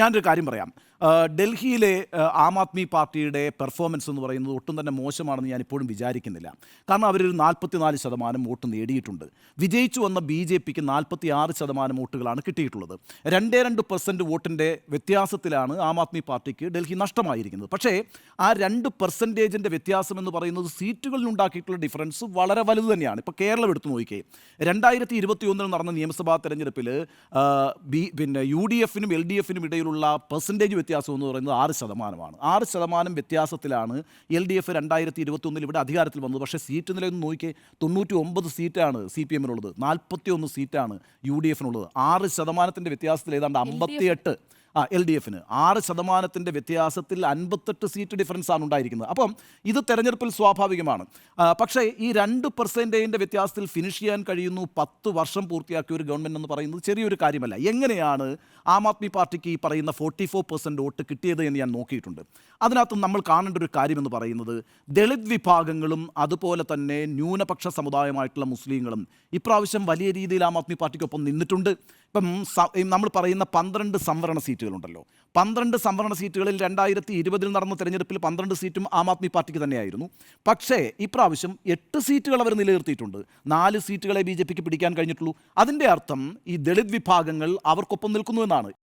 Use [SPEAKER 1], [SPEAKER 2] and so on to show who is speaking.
[SPEAKER 1] ഞാനൊരു കാര്യം പറയാം. ഡൽഹിയിലെ ആം ആദ്മി പാർട്ടിയുടെ പെർഫോമൻസ് എന്ന് പറയുന്നത് ഒട്ടും തന്നെ മോശമാണെന്ന് ഞാൻ ഇപ്പോഴും വിചാരിക്കുന്നില്ല. കാരണം അവരൊരു 44% വോട്ട് നേടിയിട്ടുണ്ട്. വിജയിച്ചു വന്ന ബി ജെ പിക്ക് 46% വോട്ടുകളാണ് കിട്ടിയിട്ടുള്ളത്. 2% വോട്ടിൻ്റെ വ്യത്യാസത്തിലാണ് ആം ആദ്മി പാർട്ടിക്ക് ഡൽഹി നഷ്ടമായിരിക്കുന്നത്. പക്ഷേ ആ 2% വ്യത്യാസം എന്ന് പറയുന്നത് സീറ്റുകളിലുണ്ടാക്കിയിട്ടുള്ള ഡിഫറൻസ് വളരെ വലുത് തന്നെയാണ്. ഇപ്പോൾ കേരളം എടുത്തു നോക്കിക്കേ, 2021 നടന്ന നിയമസഭാ തെരഞ്ഞെടുപ്പിൽ യു ഡി എഫിനും എൽ ഡി എഫിനും ഇടയിലുള്ള പെർസെൻറ്റേജ് വ്യത്യാസം എന്ന് പറയുന്നത് 6%. 6% വ്യത്യാസത്തിലാണ് എൽ ഡി എഫ് 2021 ഇവിടെ അധികാരത്തിൽ വന്നത്. പക്ഷേ സീറ്റ് നിലയിൽ നിന്ന് നോക്കിയേ, 99 സീറ്റാണ് സി പി എമ്മിനുള്ളത്, 41 സീറ്റാണ് യു ഡി എഫിനുള്ളത്. 6% വ്യത്യാസത്തിൽ ഏതാണ്ട് 58 എൽ ഡി എഫിന് 6% വ്യത്യാസത്തിൽ 58 സീറ്റ് ഡിഫറൻസാണ് ഉണ്ടായിരിക്കുന്നത്. അപ്പം ഇത് തെരഞ്ഞെടുപ്പിൽ സ്വാഭാവികമാണ്. പക്ഷേ ഈ 2% വ്യത്യാസത്തിൽ ഫിനിഷ് ചെയ്യാൻ കഴിയുന്നു 10 വർഷം പൂർത്തിയാക്കിയ ഒരു ഗവൺമെൻറ് എന്ന് പറയുന്നത് ചെറിയൊരു കാര്യമല്ല. എങ്ങനെയാണ് ആം ആദ്മി പാർട്ടിക്ക് ഈ പറയുന്ന 44% വോട്ട് കിട്ടിയത് എന്ന് ഞാൻ നോക്കിയിട്ടുണ്ട്. അതിനകത്ത് നമ്മൾ കാണേണ്ട ഒരു കാര്യമെന്ന് പറയുന്നത്, ദളിത് വിഭാഗങ്ങളും അതുപോലെ തന്നെ ന്യൂനപക്ഷ സമുദായമായിട്ടുള്ള മുസ്ലിങ്ങളും ഇപ്രാവശ്യം വലിയ രീതിയിൽ ആം ആദ്മി പാർട്ടിക്കൊപ്പം നിന്നിട്ടുണ്ട്. ഇപ്പം നമ്മൾ പറയുന്ന 12 സംവരണ സീറ്റുകളുണ്ടല്ലോ, 12 സംവരണ സീറ്റുകളിൽ 2020 നടന്ന തെരഞ്ഞെടുപ്പിൽ 12 സീറ്റും ആം ആദ്മി പാർട്ടിക്ക് തന്നെയായിരുന്നു. പക്ഷേ ഇപ്രാവശ്യം 8 സീറ്റുകൾ അവർ നിലനിർത്തിയിട്ടുണ്ട്. 4 സീറ്റുകളെ ബി ജെ പിക്ക് പിടിക്കാൻ കഴിഞ്ഞിട്ടുള്ളൂ. അതിൻ്റെ അർത്ഥം ഈ ദളിത് വിഭാഗങ്ങൾ അവർക്കൊപ്പം നിൽക്കുന്നു എന്നാണ്.